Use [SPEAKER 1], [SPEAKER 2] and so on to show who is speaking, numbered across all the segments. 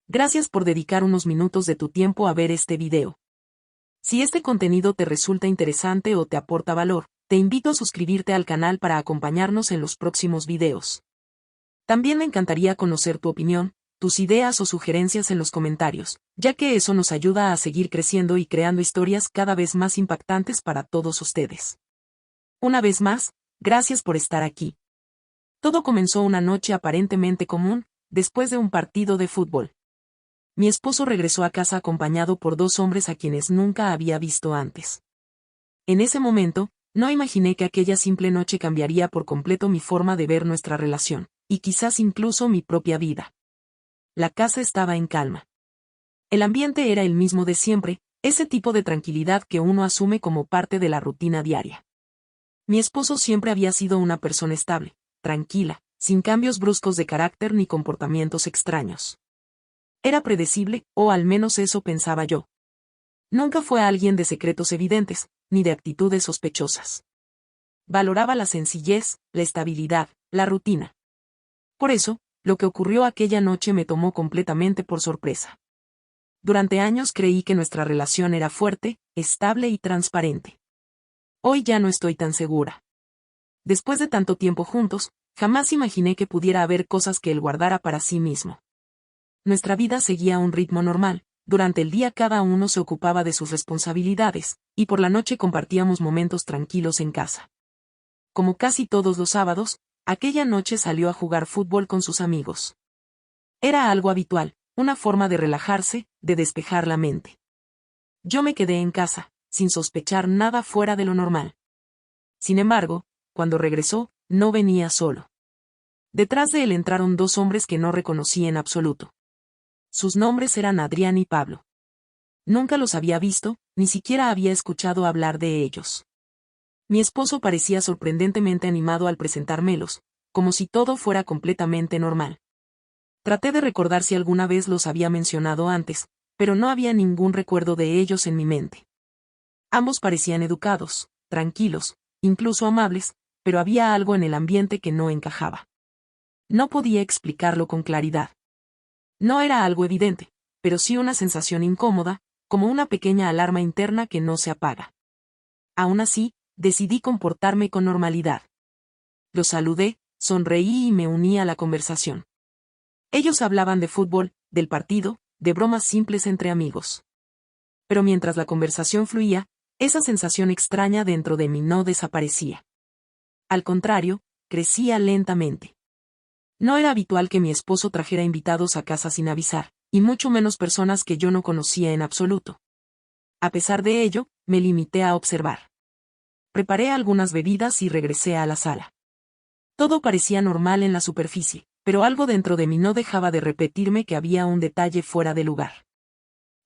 [SPEAKER 1] Gracias por dedicar unos minutos de tu tiempo a ver este video. Si este contenido te resulta interesante o te aporta valor, te invito a suscribirte al canal para acompañarnos en los próximos videos. También me encantaría conocer tu opinión, tus ideas o sugerencias en los comentarios, ya que eso nos ayuda a seguir creciendo y creando historias cada vez más impactantes para todos ustedes. Una vez más, gracias por estar aquí. Todo comenzó una noche aparentemente común, después de un partido de fútbol. Mi esposo regresó a casa acompañado por dos hombres a quienes nunca había visto antes. En ese momento, no imaginé que aquella simple noche cambiaría por completo mi forma de ver nuestra relación, y quizás incluso mi propia vida. La casa estaba en calma. El ambiente era el mismo de siempre, ese tipo de tranquilidad que uno asume como parte de la rutina diaria. Mi esposo siempre había sido una persona estable, tranquila, sin cambios bruscos de carácter ni comportamientos extraños. Era predecible, o al menos eso pensaba yo. Nunca fue alguien de secretos evidentes, ni de actitudes sospechosas. Valoraba la sencillez, la estabilidad, la rutina. Por eso, lo que ocurrió aquella noche me tomó completamente por sorpresa. Durante años creí que nuestra relación era fuerte, estable y transparente. Hoy ya no estoy tan segura. Después de tanto tiempo juntos, jamás imaginé que pudiera haber cosas que él guardara para sí mismo. Nuestra vida seguía un ritmo normal, durante el día cada uno se ocupaba de sus responsabilidades, y por la noche compartíamos momentos tranquilos en casa. Como casi todos los sábados, aquella noche salió a jugar fútbol con sus amigos. Era algo habitual, una forma de relajarse, de despejar la mente. Yo me quedé en casa, sin sospechar nada fuera de lo normal. Sin embargo, cuando regresó, no venía solo. Detrás de él entraron dos hombres que no reconocí en absoluto. Sus nombres eran Adrián y Pablo. Nunca los había visto, ni siquiera había escuchado hablar de ellos. Mi esposo parecía sorprendentemente animado al presentármelos, como si todo fuera completamente normal. Traté de recordar si alguna vez los había mencionado antes, pero no había ningún recuerdo de ellos en mi mente. Ambos parecían educados, tranquilos, incluso amables, pero había algo en el ambiente que no encajaba. No podía explicarlo con claridad. No era algo evidente, pero sí una sensación incómoda, como una pequeña alarma interna que no se apaga. Aún así, decidí comportarme con normalidad. Los saludé, sonreí y me uní a la conversación. Ellos hablaban de fútbol, del partido, de bromas simples entre amigos. Pero mientras la conversación fluía, esa sensación extraña dentro de mí no desaparecía. Al contrario, crecía lentamente. No era habitual que mi esposo trajera invitados a casa sin avisar, y mucho menos personas que yo no conocía en absoluto. A pesar de ello, me limité a observar. Preparé algunas bebidas y regresé a la sala. Todo parecía normal en la superficie, pero algo dentro de mí no dejaba de repetirme que había un detalle fuera de lugar.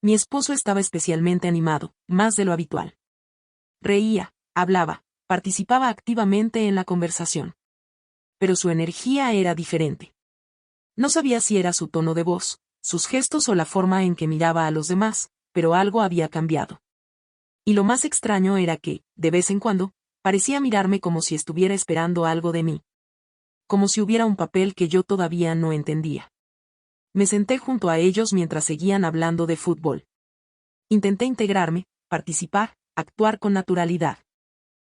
[SPEAKER 1] Mi esposo estaba especialmente animado, más de lo habitual. Reía, hablaba, participaba activamente en la conversación. Pero su energía era diferente. No sabía si era su tono de voz, sus gestos o la forma en que miraba a los demás, pero algo había cambiado. Y lo más extraño era que, de vez en cuando, parecía mirarme como si estuviera esperando algo de mí. Como si hubiera un papel que yo todavía no entendía. Me senté junto a ellos mientras seguían hablando de fútbol. Intenté integrarme, participar, actuar con naturalidad.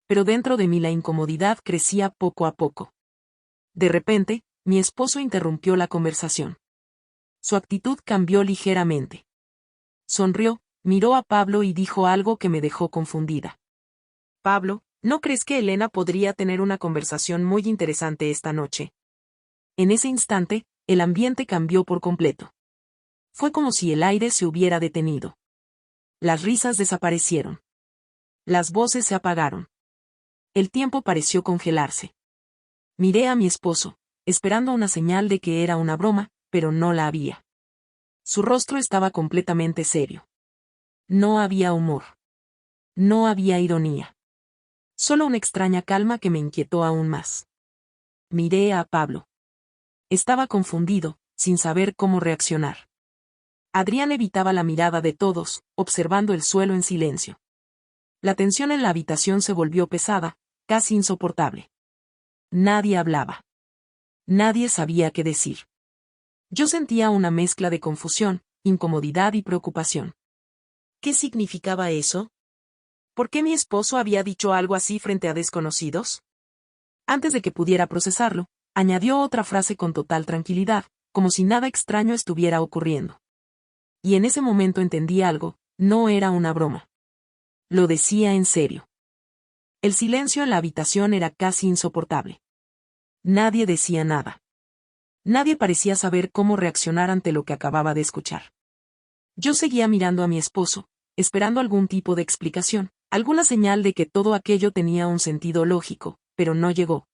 [SPEAKER 1] Pero dentro de mí la incomodidad crecía poco a poco. De repente, mi esposo interrumpió la conversación. Su actitud cambió ligeramente. Sonrió, miró a Pablo y dijo algo que me dejó confundida. Pablo, ¿no crees que Elena podría tener una conversación muy interesante esta noche? En ese instante, el ambiente cambió por completo. Fue como si el aire se hubiera detenido. Las risas desaparecieron. Las voces se apagaron. El tiempo pareció congelarse. Miré a mi esposo, esperando una señal de que era una broma, pero no la había. Su rostro estaba completamente serio. No había humor. No había ironía. Solo una extraña calma que me inquietó aún más. Miré a Pablo. Estaba confundido, sin saber cómo reaccionar. Adrián evitaba la mirada de todos, observando el suelo en silencio. La tensión en la habitación se volvió pesada, casi insoportable. Nadie hablaba. Nadie sabía qué decir. Yo sentía una mezcla de confusión, incomodidad y preocupación. ¿Qué significaba eso? ¿Por qué mi esposo había dicho algo así frente a desconocidos? Antes de que pudiera procesarlo, añadió otra frase con total tranquilidad, como si nada extraño estuviera ocurriendo. Y en ese momento entendí algo, no era una broma. Lo decía en serio. El silencio en la habitación era casi insoportable. Nadie decía nada. Nadie parecía saber cómo reaccionar ante lo que acababa de escuchar. Yo seguía mirando a mi esposo, esperando algún tipo de explicación, alguna señal de que todo aquello tenía un sentido lógico, pero no llegó.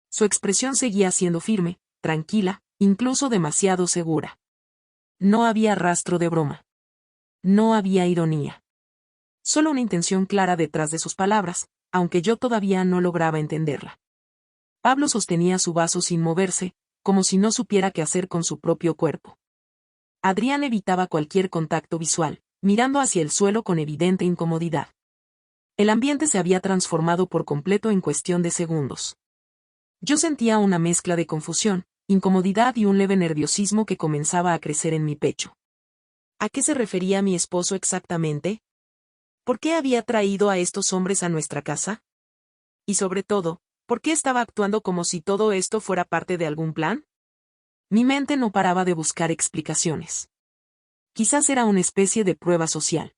[SPEAKER 1] Su expresión seguía siendo firme, tranquila, incluso demasiado segura. No había rastro de broma. No había ironía. Solo una intención clara detrás de sus palabras, aunque yo todavía no lograba entenderla. Pablo sostenía su vaso sin moverse, como si no supiera qué hacer con su propio cuerpo. Adrián evitaba cualquier contacto visual, mirando hacia el suelo con evidente incomodidad. El ambiente se había transformado por completo en cuestión de segundos. Yo sentía una mezcla de confusión, incomodidad y un leve nerviosismo que comenzaba a crecer en mi pecho. ¿A qué se refería mi esposo exactamente? ¿Por qué había traído a estos hombres a nuestra casa? Y sobre todo, ¿por qué estaba actuando como si todo esto fuera parte de algún plan? Mi mente no paraba de buscar explicaciones. Quizás era una especie de prueba social.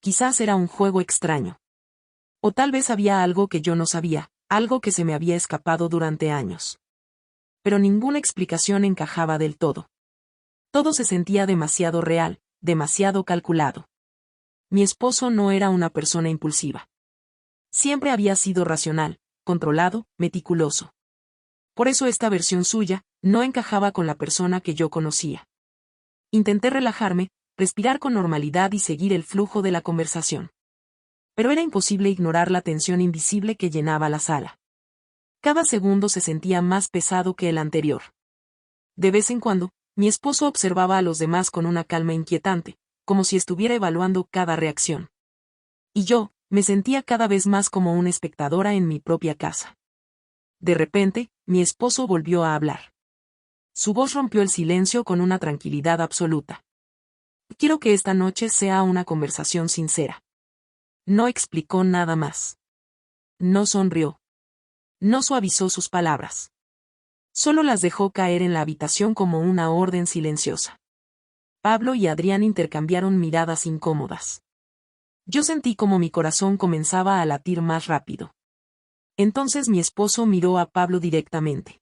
[SPEAKER 1] Quizás era un juego extraño. O tal vez había algo que yo no sabía, algo que se me había escapado durante años. Pero ninguna explicación encajaba del todo. Todo se sentía demasiado real, demasiado calculado. Mi esposo no era una persona impulsiva. Siempre había sido racional, controlado, meticuloso. Por eso esta versión suya no encajaba con la persona que yo conocía. Intenté relajarme, respirar con normalidad y seguir el flujo de la conversación. Pero era imposible ignorar la tensión invisible que llenaba la sala. Cada segundo se sentía más pesado que el anterior. De vez en cuando, mi esposo observaba a los demás con una calma inquietante, como si estuviera evaluando cada reacción. Y yo, me sentía cada vez más como una espectadora en mi propia casa. De repente, mi esposo volvió a hablar. Su voz rompió el silencio con una tranquilidad absoluta. Quiero que esta noche sea una conversación sincera. No explicó nada más. No sonrió. No suavizó sus palabras. Solo las dejó caer en la habitación como una orden silenciosa. Pablo y Adrián intercambiaron miradas incómodas. Yo sentí como mi corazón comenzaba a latir más rápido. Entonces mi esposo miró a Pablo directamente.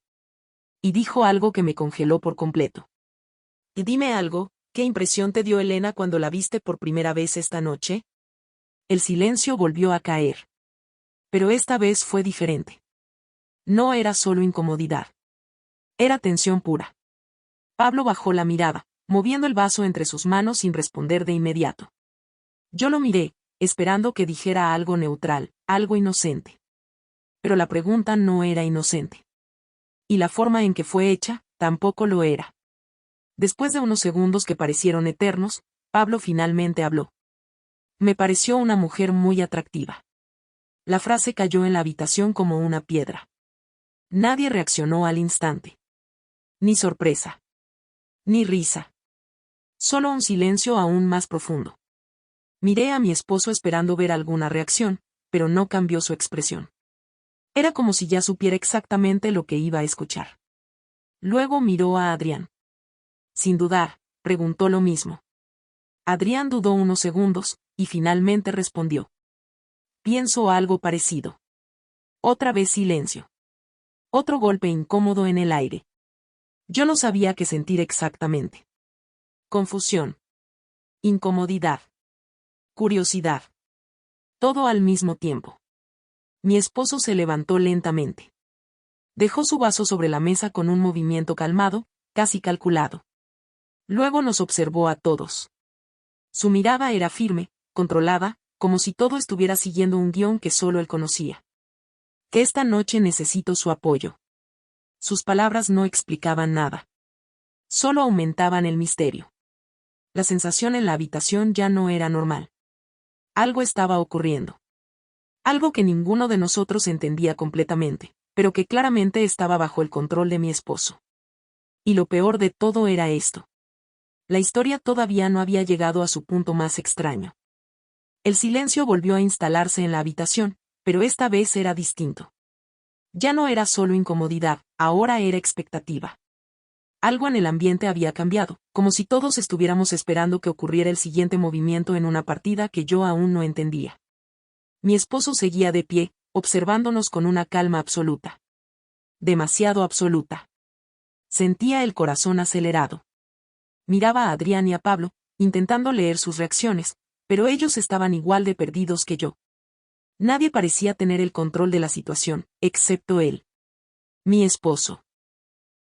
[SPEAKER 1] Y dijo algo que me congeló por completo. Y dime algo, ¿qué impresión te dio Elena cuando la viste por primera vez esta noche? El silencio volvió a caer. Pero esta vez fue diferente. No era solo incomodidad. Era tensión pura. Pablo bajó la mirada, moviendo el vaso entre sus manos sin responder de inmediato. Yo lo miré, esperando que dijera algo neutral, algo inocente. Pero la pregunta no era inocente. Y la forma en que fue hecha, tampoco lo era. Después de unos segundos que parecieron eternos, Pablo finalmente habló. Me pareció una mujer muy atractiva. La frase cayó en la habitación como una piedra. Nadie reaccionó al instante. Ni sorpresa. Ni risa. Solo un silencio aún más profundo. Miré a mi esposo esperando ver alguna reacción, pero no cambió su expresión. Era como si ya supiera exactamente lo que iba a escuchar. Luego miró a Adrián. Sin dudar, preguntó lo mismo. Adrián dudó unos segundos, y finalmente respondió. Pienso algo parecido. Otra vez silencio. Otro golpe incómodo en el aire. Yo no sabía qué sentir exactamente. Confusión. Incomodidad. Curiosidad. Todo al mismo tiempo. Mi esposo se levantó lentamente. Dejó su vaso sobre la mesa con un movimiento calmado, casi calculado. Luego nos observó a todos. Su mirada era firme, controlada, como si todo estuviera siguiendo un guión que solo él conocía. Que esta noche necesito su apoyo. Sus palabras no explicaban nada. Solo aumentaban el misterio. La sensación en la habitación ya no era normal. Algo estaba ocurriendo. Algo que ninguno de nosotros entendía completamente, pero que claramente estaba bajo el control de mi esposo. Y lo peor de todo era esto. La historia todavía no había llegado a su punto más extraño. El silencio volvió a instalarse en la habitación, pero esta vez era distinto. Ya no era solo incomodidad, ahora era expectativa. Algo en el ambiente había cambiado, como si todos estuviéramos esperando que ocurriera el siguiente movimiento en una partida que yo aún no entendía. Mi esposo seguía de pie, observándonos con una calma absoluta. Demasiado absoluta. Sentía el corazón acelerado. Miraba a Adrián y a Pablo, intentando leer sus reacciones, pero ellos estaban igual de perdidos que yo. Nadie parecía tener el control de la situación, excepto él. Mi esposo.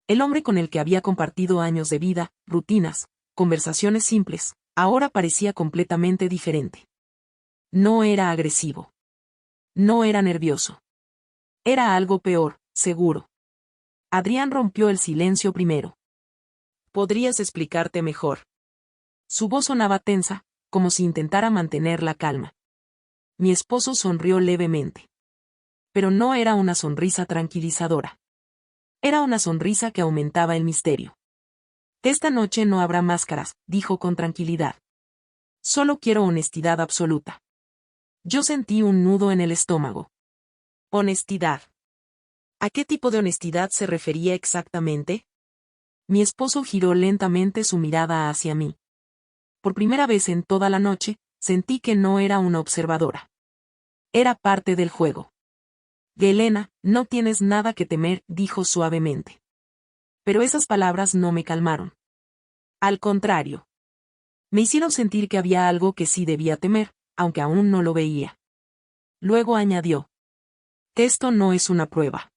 [SPEAKER 1] El hombre con el que había compartido años de vida, rutinas, conversaciones simples, ahora parecía completamente diferente. No era agresivo. No era nervioso. Era algo peor, seguro. Adrián rompió el silencio primero. ¿Podrías explicarte mejor? Su voz sonaba tensa, como si intentara mantener la calma. Mi esposo sonrió levemente. Pero no era una sonrisa tranquilizadora. Era una sonrisa que aumentaba el misterio. Esta noche no habrá máscaras, dijo con tranquilidad. Solo quiero honestidad absoluta. Yo sentí un nudo en el estómago. Honestidad. ¿A qué tipo de honestidad se refería exactamente? Mi esposo giró lentamente su mirada hacia mí. Por primera vez en toda la noche, sentí que no era una observadora. Era parte del juego. Helena, no tienes nada que temer, dijo suavemente. Pero esas palabras no me calmaron. Al contrario. Me hicieron sentir que había algo que sí debía temer, aunque aún no lo veía. Luego añadió. Esto no es una prueba.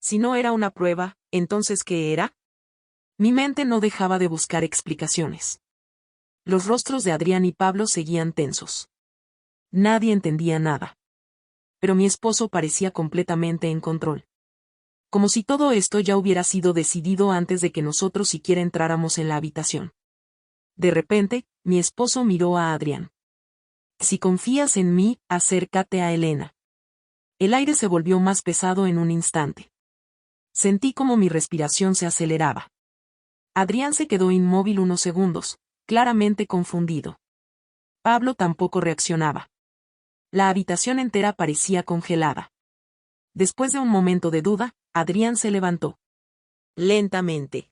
[SPEAKER 1] Si no era una prueba, ¿entonces qué era? Mi mente no dejaba de buscar explicaciones. Los rostros de Adrián y Pablo seguían tensos. Nadie entendía nada. Pero mi esposo parecía completamente en control. Como si todo esto ya hubiera sido decidido antes de que nosotros siquiera entráramos en la habitación. De repente, mi esposo miró a Adrián. Si confías en mí, acércate a Helena. El aire se volvió más pesado en un instante. Sentí como mi respiración se aceleraba. Adrián se quedó inmóvil unos segundos, claramente confundido. Pablo tampoco reaccionaba. La habitación entera parecía congelada. Después de un momento de duda, Adrián se levantó. Lentamente.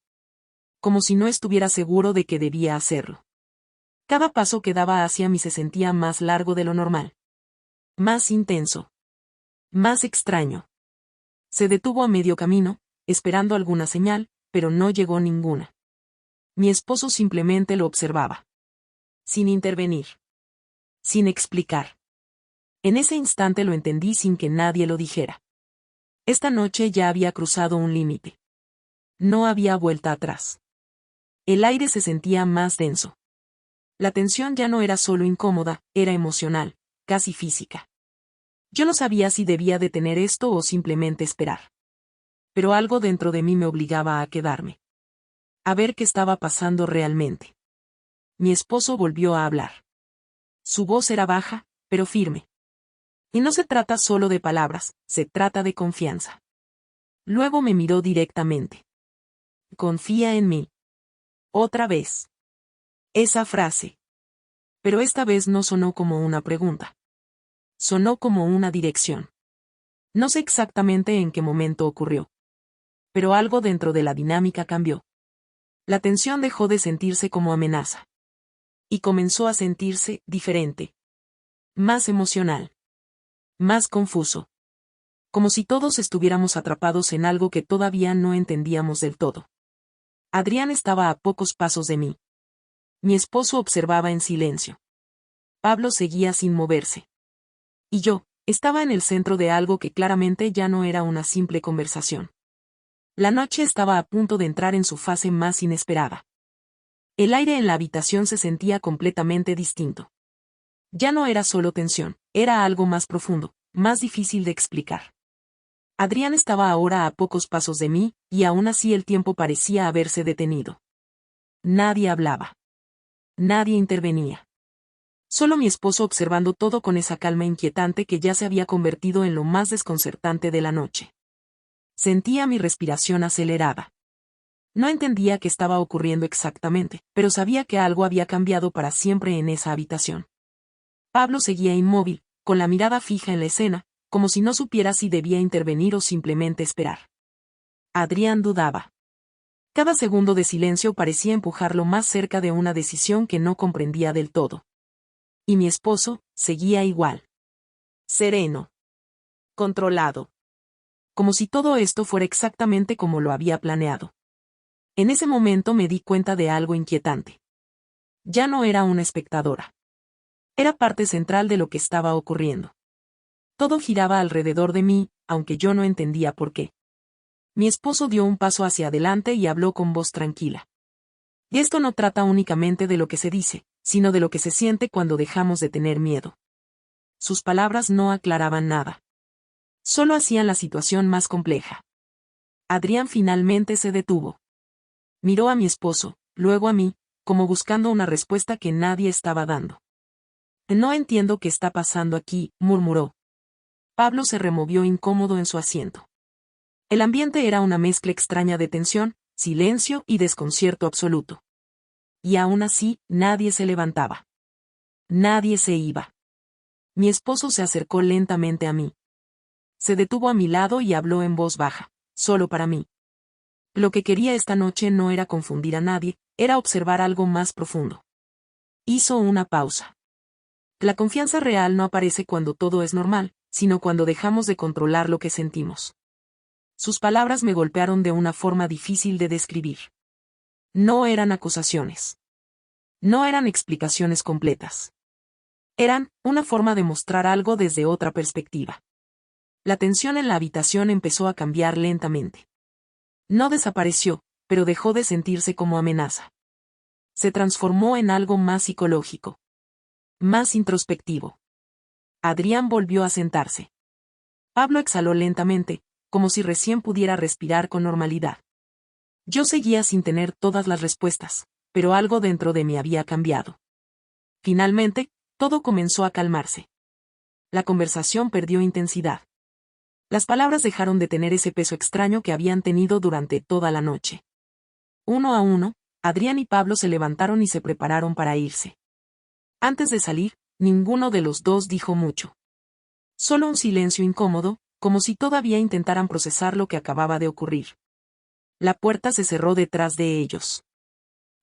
[SPEAKER 1] Como si no estuviera seguro de que debía hacerlo. Cada paso que daba hacia mí se sentía más largo de lo normal. Más intenso. Más extraño. Se detuvo a medio camino, esperando alguna señal, pero no llegó ninguna. Mi esposo simplemente lo observaba. Sin intervenir. Sin explicar. En ese instante lo entendí sin que nadie lo dijera. Esta noche ya había cruzado un límite. No había vuelta atrás. El aire se sentía más denso. La tensión ya no era solo incómoda, era emocional, casi física. Yo no sabía si debía detener esto o simplemente esperar. Pero algo dentro de mí me obligaba a quedarme. A ver qué estaba pasando realmente. Mi esposo volvió a hablar. Su voz era baja, pero firme. Y no se trata solo de palabras, se trata de confianza. Luego me miró directamente. Confía en mí. Otra vez. Esa frase. Pero esta vez no sonó como una pregunta. Sonó como una dirección. No sé exactamente en qué momento ocurrió. Pero algo dentro de la dinámica cambió. La tensión dejó de sentirse como amenaza. Y comenzó a sentirse diferente. Más emocional. Más confuso. Como si todos estuviéramos atrapados en algo que todavía no entendíamos del todo. Adrián estaba a pocos pasos de mí. Mi esposo observaba en silencio. Pablo seguía sin moverse. Y yo, estaba en el centro de algo que claramente ya no era una simple conversación. La noche estaba a punto de entrar en su fase más inesperada. El aire en la habitación se sentía completamente distinto. Ya no era solo tensión, era algo más profundo, más difícil de explicar. Adrián estaba ahora a pocos pasos de mí, y aún así el tiempo parecía haberse detenido. Nadie hablaba. Nadie intervenía. Solo mi esposo observando todo con esa calma inquietante que ya se había convertido en lo más desconcertante de la noche. Sentía mi respiración acelerada. No entendía qué estaba ocurriendo exactamente, pero sabía que algo había cambiado para siempre en esa habitación. Pablo seguía inmóvil, con la mirada fija en la escena, como si no supiera si debía intervenir o simplemente esperar. Adrián dudaba. Cada segundo de silencio parecía empujarlo más cerca de una decisión que no comprendía del todo. Y mi esposo, seguía igual. Sereno. Controlado. Como si todo esto fuera exactamente como lo había planeado. En ese momento me di cuenta de algo inquietante. Ya no era una espectadora. Era parte central de lo que estaba ocurriendo. Todo giraba alrededor de mí, aunque yo no entendía por qué. Mi esposo dio un paso hacia adelante y habló con voz tranquila. Y esto no trata únicamente de lo que se dice, sino de lo que se siente cuando dejamos de tener miedo. Sus palabras no aclaraban nada. Solo hacían la situación más compleja. Adrián finalmente se detuvo. Miró a mi esposo, luego a mí, como buscando una respuesta que nadie estaba dando. No entiendo qué está pasando aquí, murmuró. Pablo se removió incómodo en su asiento. El ambiente era una mezcla extraña de tensión, silencio y desconcierto absoluto. Y aún así, nadie se levantaba. Nadie se iba. Mi esposo se acercó lentamente a mí. Se detuvo a mi lado y habló en voz baja, solo para mí. Lo que quería esta noche no era confundir a nadie, era observar algo más profundo. Hizo una pausa. La confianza real no aparece cuando todo es normal, sino cuando dejamos de controlar lo que sentimos. Sus palabras me golpearon de una forma difícil de describir. No eran acusaciones. No eran explicaciones completas. Eran una forma de mostrar algo desde otra perspectiva. La tensión en la habitación empezó a cambiar lentamente. No desapareció, pero dejó de sentirse como amenaza. Se transformó en algo más psicológico. Más introspectivo. Adrián volvió a sentarse. Pablo exhaló lentamente, como si recién pudiera respirar con normalidad. Yo seguía sin tener todas las respuestas, pero algo dentro de mí había cambiado. Finalmente, todo comenzó a calmarse. La conversación perdió intensidad. Las palabras dejaron de tener ese peso extraño que habían tenido durante toda la noche. Uno a uno, Adrián y Pablo se levantaron y se prepararon para irse. Antes de salir, ninguno de los dos dijo mucho. Solo un silencio incómodo, como si todavía intentaran procesar lo que acababa de ocurrir. La puerta se cerró detrás de ellos.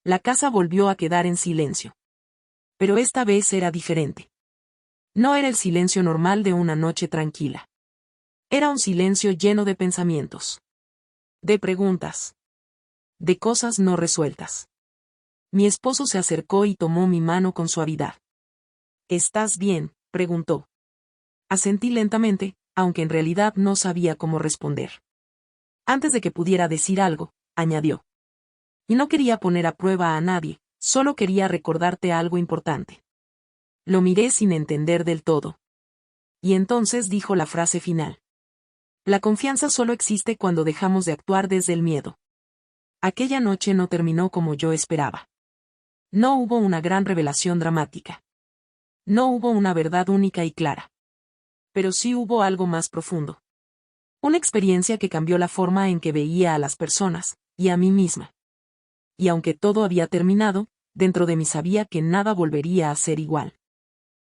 [SPEAKER 1] La casa volvió a quedar en silencio. Pero esta vez era diferente. No era el silencio normal de una noche tranquila. Era un silencio lleno de pensamientos. De preguntas. De cosas no resueltas. Mi esposo se acercó y tomó mi mano con suavidad. ¿Estás bien?, preguntó. Asentí lentamente, aunque en realidad no sabía cómo responder. Antes de que pudiera decir algo, añadió. Y no quería poner a prueba a nadie, solo quería recordarte algo importante. Lo miré sin entender del todo. Y entonces dijo la frase final. La confianza solo existe cuando dejamos de actuar desde el miedo. Aquella noche no terminó como yo esperaba. No hubo una gran revelación dramática. No hubo una verdad única y clara. Pero sí hubo algo más profundo. Una experiencia que cambió la forma en que veía a las personas, y a mí misma. Y aunque todo había terminado, dentro de mí sabía que nada volvería a ser igual.